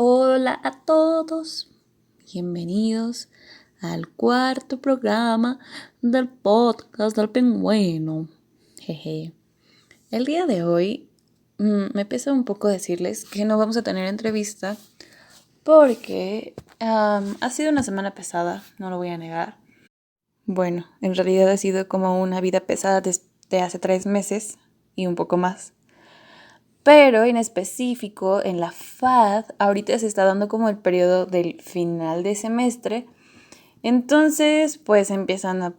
Hola a todos, bienvenidos al cuarto programa del podcast del pingüino. Jeje. El día de hoy me pesa un poco decirles que no vamos a tener entrevista porque ha sido una semana pesada, no lo voy a negar. Bueno, en realidad ha sido como una vida pesada desde hace 3 meses y un poco más. Pero en específico en la FAD ahorita se está dando como el periodo del final de semestre. Entonces pues empiezan a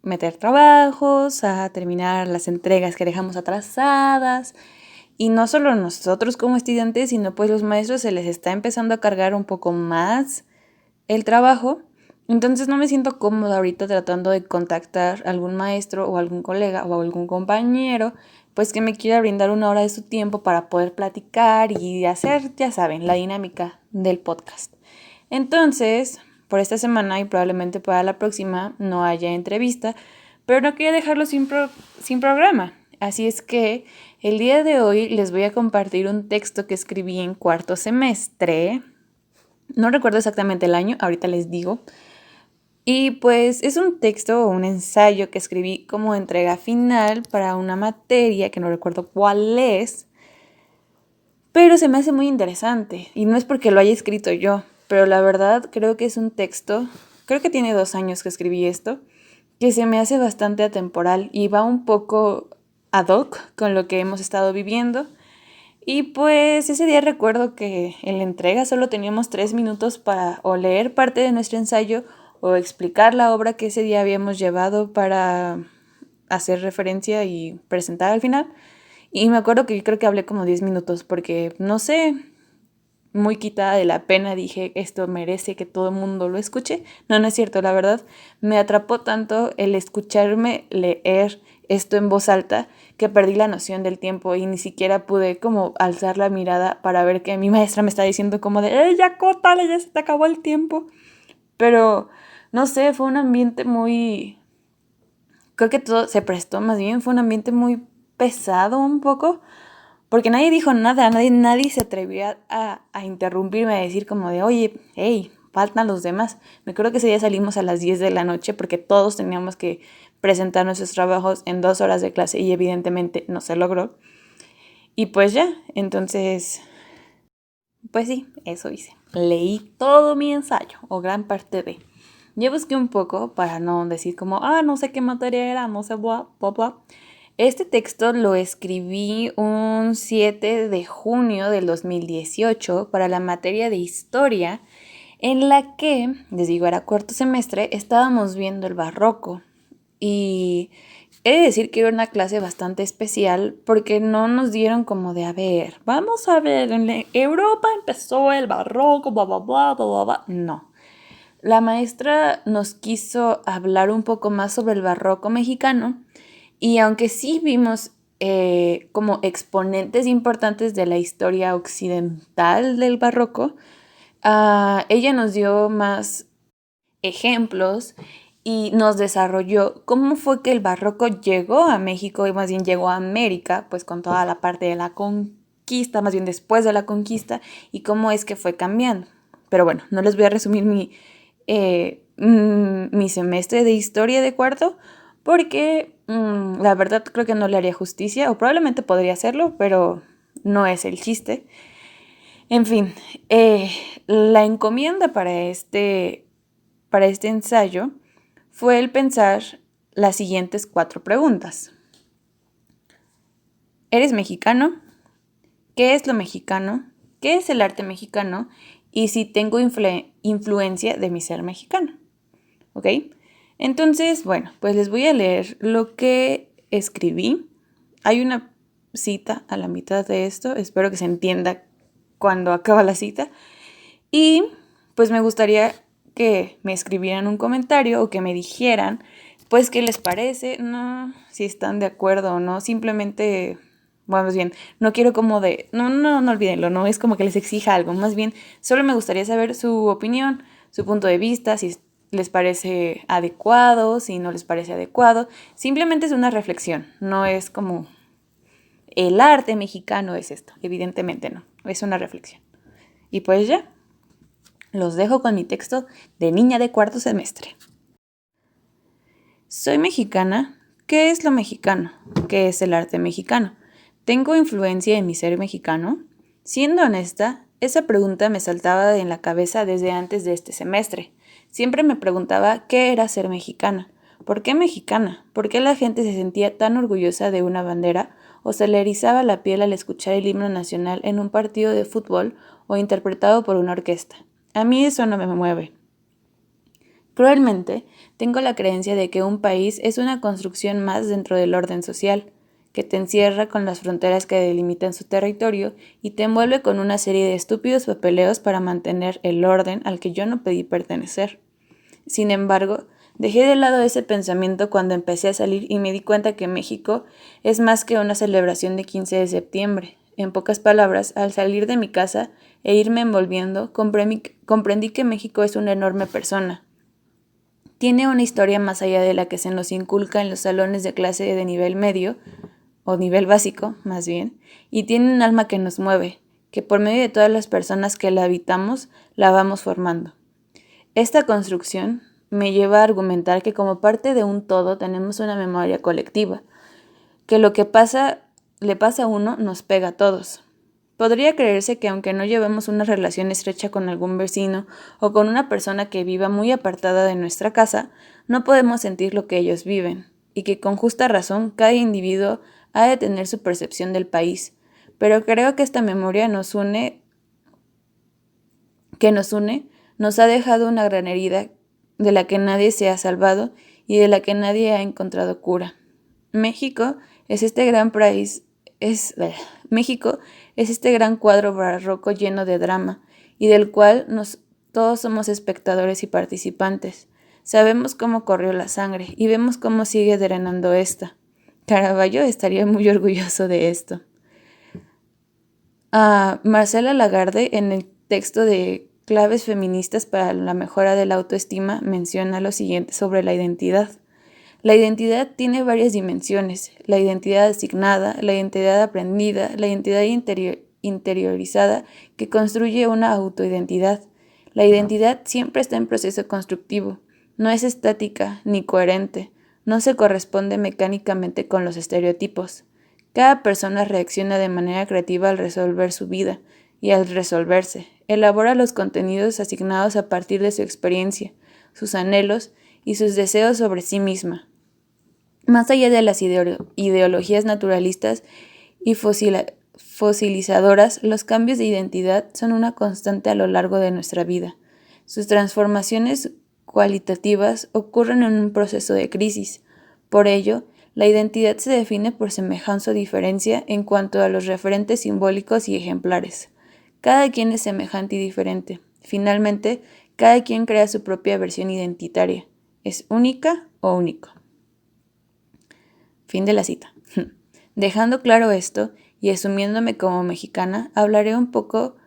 meter trabajos, a terminar las entregas que dejamos atrasadas. Y no solo nosotros como estudiantes, sino pues los maestros se les está empezando a cargar un poco más el trabajo. Entonces no me siento cómoda ahorita tratando de contactar a algún maestro o algún colega o algún compañero, pues que me quiera brindar una hora de su tiempo para poder platicar y hacer, ya saben, la dinámica del podcast. Entonces, por esta semana y probablemente para la próxima no haya entrevista, pero no quería dejarlo sin programa. Así es que el día de hoy les voy a compartir un texto que escribí en cuarto semestre. No recuerdo exactamente el año, ahorita les digo. Y pues es un texto o un ensayo que escribí como entrega final para una materia que no recuerdo cuál es, pero se me hace muy interesante. Y no es porque lo haya escrito yo, pero la verdad creo que es un texto, creo que tiene 2 años que escribí esto, que se me hace bastante atemporal y va un poco ad hoc con lo que hemos estado viviendo. Y pues ese día recuerdo que en la entrega solo teníamos 3 minutos para o leer parte de nuestro ensayo o explicar la obra que ese día habíamos llevado para hacer referencia y presentar al final. Y me acuerdo que yo creo que hablé como 10 minutos porque, no sé, muy quitada de la pena dije, esto merece que todo el mundo lo escuche. No, no es cierto, la verdad. Me atrapó tanto el escucharme leer esto en voz alta que perdí la noción del tiempo y ni siquiera pude como alzar la mirada para ver que mi maestra me está diciendo como de, ya córtale, ya se te acabó el tiempo. Pero, no sé, fue un ambiente muy... Creo que todo se prestó más bien, fue un ambiente muy pesado un poco, porque nadie dijo nada, nadie se atrevió a interrumpirme, a decir como de, oye, hey, faltan los demás. Me acuerdo que ese día salimos a las 10 de la noche porque todos teníamos que presentar nuestros trabajos en 2 horas de clase y evidentemente no se logró. Y pues ya, entonces, pues sí, eso hice. Leí todo mi ensayo, o gran parte de. Ya busqué un poco para no decir como, no sé qué materia era, no sé, bla, bla, bla. Este texto lo escribí un 7 de junio del 2018 para la materia de historia, en la que, les digo, era cuarto semestre, estábamos viendo el barroco. Y he de decir que era una clase bastante especial porque no nos dieron como de, a ver, vamos a ver, en Europa empezó el barroco, bla, bla, bla, bla, bla, bla. No. La maestra nos quiso hablar un poco más sobre el barroco mexicano y aunque sí vimos como exponentes importantes de la historia occidental del barroco, ella nos dio más ejemplos y nos desarrolló cómo fue que el barroco llegó a México y más bien llegó a América, pues con toda la parte de la conquista, más bien después de la conquista, y cómo es que fue cambiando. Pero bueno, no les voy a resumir mi semestre de historia de cuarto, porque la verdad creo que no le haría justicia, o probablemente podría hacerlo, pero no es el chiste. En fin, la encomienda para este ensayo fue el pensar las siguientes 4 preguntas. ¿Eres mexicano? ¿Qué es lo mexicano? ¿Qué es el arte mexicano? Y si tengo influencia de mi ser mexicano. ¿Ok? Entonces, bueno, pues les voy a leer lo que escribí. Hay una cita a la mitad de esto. Espero que se entienda cuando acaba la cita. Y pues me gustaría que me escribieran un comentario o que me dijeran, pues, qué les parece, no, si están de acuerdo o no, simplemente, bueno, más bien, no quiero como de, no olvídenlo, no es como que les exija algo, más bien, solo me gustaría saber su opinión, su punto de vista, si les parece adecuado, si no les parece adecuado, simplemente es una reflexión, no es como el arte mexicano es esto, evidentemente no, es una reflexión. Y pues ya, los dejo con mi texto de niña de cuarto semestre. Soy mexicana. ¿Qué es lo mexicano? ¿Qué es el arte mexicano? ¿Tengo influencia en mi ser mexicano? Siendo honesta, esa pregunta me saltaba en la cabeza desde antes de este semestre. Siempre me preguntaba qué era ser mexicana. ¿Por qué mexicana? ¿Por qué la gente se sentía tan orgullosa de una bandera o se le erizaba la piel al escuchar el himno nacional en un partido de fútbol o interpretado por una orquesta? A mí eso no me mueve. Cruelmente, tengo la creencia de que un país es una construcción más dentro del orden social, que te encierra con las fronteras que delimitan su territorio y te envuelve con una serie de estúpidos papeleos para mantener el orden al que yo no pedí pertenecer. Sin embargo, dejé de lado ese pensamiento cuando empecé a salir y me di cuenta que México es más que una celebración de 15 de septiembre. En pocas palabras, al salir de mi casa e irme envolviendo, comprendí que México es una enorme persona. Tiene una historia más allá de la que se nos inculca en los salones de clase de nivel medio, o nivel básico, más bien, y tiene un alma que nos mueve, que por medio de todas las personas que la habitamos, la vamos formando. Esta construcción me lleva a argumentar que como parte de un todo tenemos una memoria colectiva, que lo que le pasa a uno nos pega a todos. Podría creerse que aunque no llevemos una relación estrecha con algún vecino o con una persona que viva muy apartada de nuestra casa, no podemos sentir lo que ellos viven, y que con justa razón cada individuo ha de tener su percepción del país. Pero creo que esta memoria nos ha dejado una gran herida de la que nadie se ha salvado y de la que nadie ha encontrado cura. México es este gran cuadro barroco lleno de drama y del cual todos somos espectadores y participantes. Sabemos cómo corrió la sangre y vemos cómo sigue drenando esta. Caravaggio estaría muy orgulloso de esto. Marcela Lagarde, en el texto de Claves feministas para la mejora de la autoestima, menciona lo siguiente sobre la identidad. La identidad tiene varias dimensiones: la identidad asignada, la identidad aprendida, la identidad interiorizada que construye una autoidentidad. La identidad siempre está en proceso constructivo, no es estática ni coherente, no se corresponde mecánicamente con los estereotipos. Cada persona reacciona de manera creativa al resolver su vida y al resolverse. Elabora los contenidos asignados a partir de su experiencia, sus anhelos y sus deseos sobre sí misma. Más allá de las ideologías naturalistas y fosilizadoras, los cambios de identidad son una constante a lo largo de nuestra vida. Sus transformaciones cualitativas ocurren en un proceso de crisis. Por ello, la identidad se define por semejanza o diferencia en cuanto a los referentes simbólicos y ejemplares. Cada quien es semejante y diferente. Finalmente, cada quien crea su propia versión identitaria. ¿Es única o único? Fin de la cita. Dejando claro esto y asumiéndome como mexicana, hablaré un poco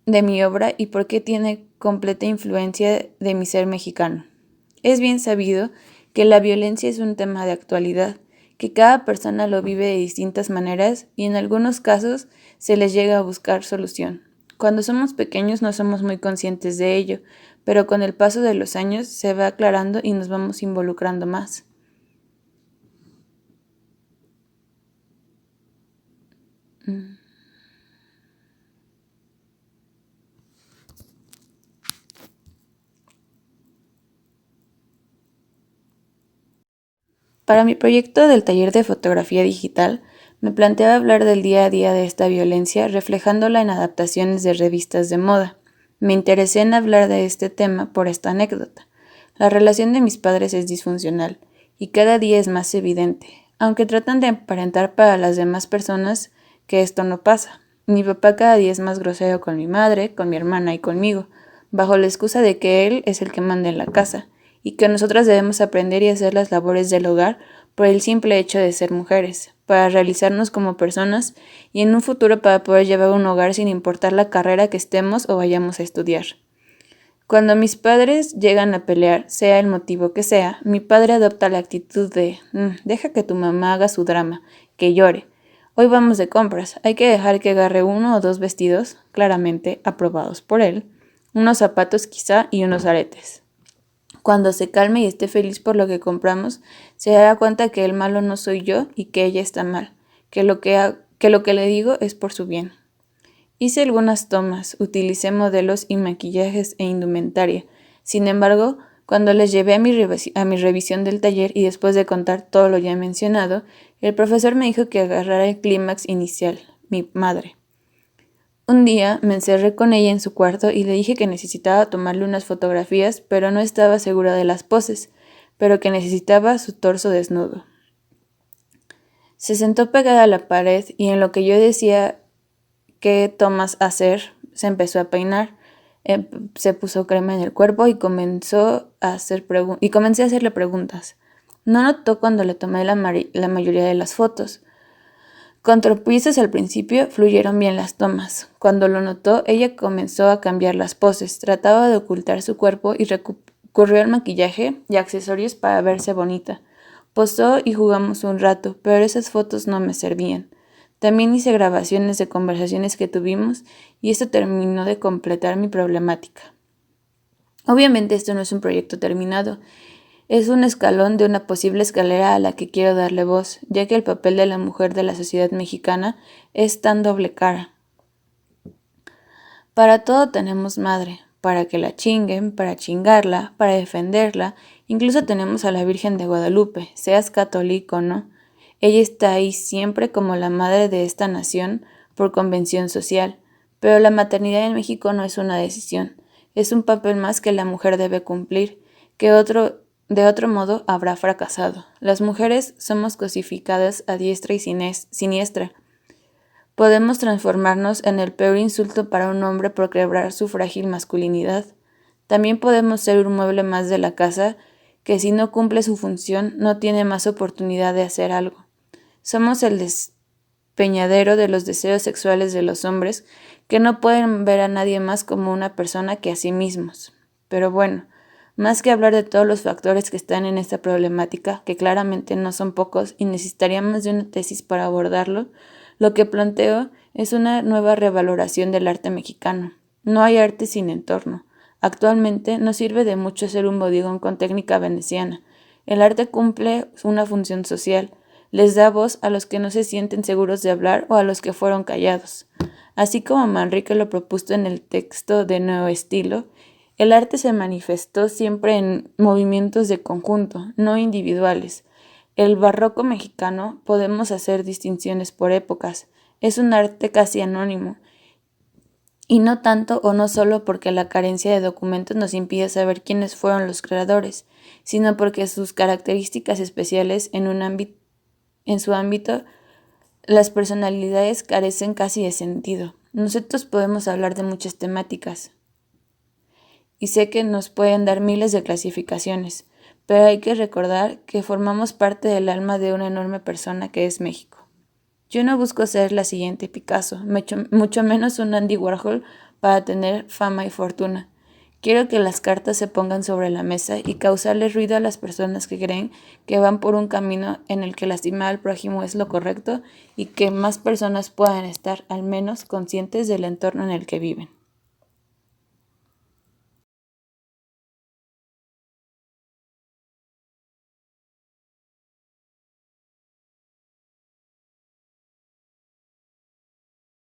de mi obra y por qué tiene completa influencia de mi ser mexicano. Es bien sabido que la violencia es un tema de actualidad, que cada persona lo vive de distintas maneras y en algunos casos se les llega a buscar solución. Cuando somos pequeños no somos muy conscientes de ello, pero con el paso de los años se va aclarando y nos vamos involucrando más. Para mi proyecto del taller de fotografía digital, me planteaba hablar del día a día de esta violencia, reflejándola en adaptaciones de revistas de moda. Me interesé en hablar de este tema por esta anécdota. La relación de mis padres es disfuncional y cada día es más evidente, aunque tratan de aparentar para las demás personas que esto no pasa. Mi papá cada día es más grosero con mi madre, con mi hermana y conmigo, bajo la excusa de que él es el que manda en la casa y que nosotras debemos aprender y hacer las labores del hogar por el simple hecho de ser mujeres, para realizarnos como personas y en un futuro para poder llevar un hogar sin importar la carrera que estemos o vayamos a estudiar. Cuando mis padres llegan a pelear, sea el motivo que sea, mi padre adopta la actitud de deja que tu mamá haga su drama, que llore, Hoy vamos de compras, hay que dejar que agarre 1 o 2 vestidos, claramente aprobados por él, unos zapatos quizá y unos aretes. Cuando se calme y esté feliz por lo que compramos, se dará cuenta que el malo no soy yo y que ella está mal, que lo que le digo es por su bien. Hice algunas tomas, utilicé modelos y maquillajes e indumentaria. Sin embargo, cuando les llevé a mi revisión del taller y después de contar todo lo ya mencionado, el profesor me dijo que agarrara el clímax inicial, mi madre. Un día me encerré con ella en su cuarto y le dije que necesitaba tomarle unas fotografías, pero no estaba segura de las poses, pero que necesitaba su torso desnudo. Se sentó pegada a la pared y en lo que yo decía qué tomas hacer, se empezó a peinar, se puso crema en el cuerpo y comencé a hacerle preguntas. No notó cuando le tomé la mayoría de las fotos. Con tropiezos al principio fluyeron bien las tomas. Cuando lo notó, ella comenzó a cambiar las poses, trataba de ocultar su cuerpo y recurrió al maquillaje y accesorios para verse bonita. Posó y jugamos un rato, pero esas fotos no me servían. También hice grabaciones de conversaciones que tuvimos y esto terminó de completar mi problemática. Obviamente esto no es un proyecto terminado, es un escalón de una posible escalera a la que quiero darle voz, ya que el papel de la mujer de la sociedad mexicana es tan doble cara. Para todo tenemos madre, para que la chinguen, para chingarla, para defenderla, incluso tenemos a la Virgen de Guadalupe, seas católico o no. Ella está ahí siempre como la madre de esta nación por convención social, pero la maternidad en México no es una decisión, es un papel más que la mujer debe cumplir, que de otro modo habrá fracasado. Las mujeres somos cosificadas a diestra y siniestra. Podemos transformarnos en el peor insulto para un hombre por quebrar su frágil masculinidad. También podemos ser un mueble más de la casa que si no cumple su función no tiene más oportunidad de hacer algo. Somos el despeñadero de los deseos sexuales de los hombres que no pueden ver a nadie más como una persona que a sí mismos. Pero bueno, más que hablar de todos los factores que están en esta problemática, que claramente no son pocos y necesitaríamos de una tesis para abordarlo, lo que planteo es una nueva revaloración del arte mexicano. No hay arte sin entorno. Actualmente no sirve de mucho ser un bodegón con técnica veneciana. El arte cumple una función social. Les da voz a los que no se sienten seguros de hablar o a los que fueron callados. Así como Manrique lo propuso en el texto de Nuevo Estilo, el arte se manifestó siempre en movimientos de conjunto, no individuales. El barroco mexicano podemos hacer distinciones por épocas. Es un arte casi anónimo. Y no tanto o no solo porque la carencia de documentos nos impide saber quiénes fueron los creadores, sino porque sus características especiales en su ámbito, las personalidades carecen casi de sentido. Nosotros podemos hablar de muchas temáticas y sé que nos pueden dar miles de clasificaciones, pero hay que recordar que formamos parte del alma de una enorme persona que es México. Yo no busco ser la siguiente Picasso, mucho menos un Andy Warhol para tener fama y fortuna. Quiero que las cartas se pongan sobre la mesa y causarles ruido a las personas que creen que van por un camino en el que lastimar al prójimo es lo correcto y que más personas puedan estar al menos conscientes del entorno en el que viven.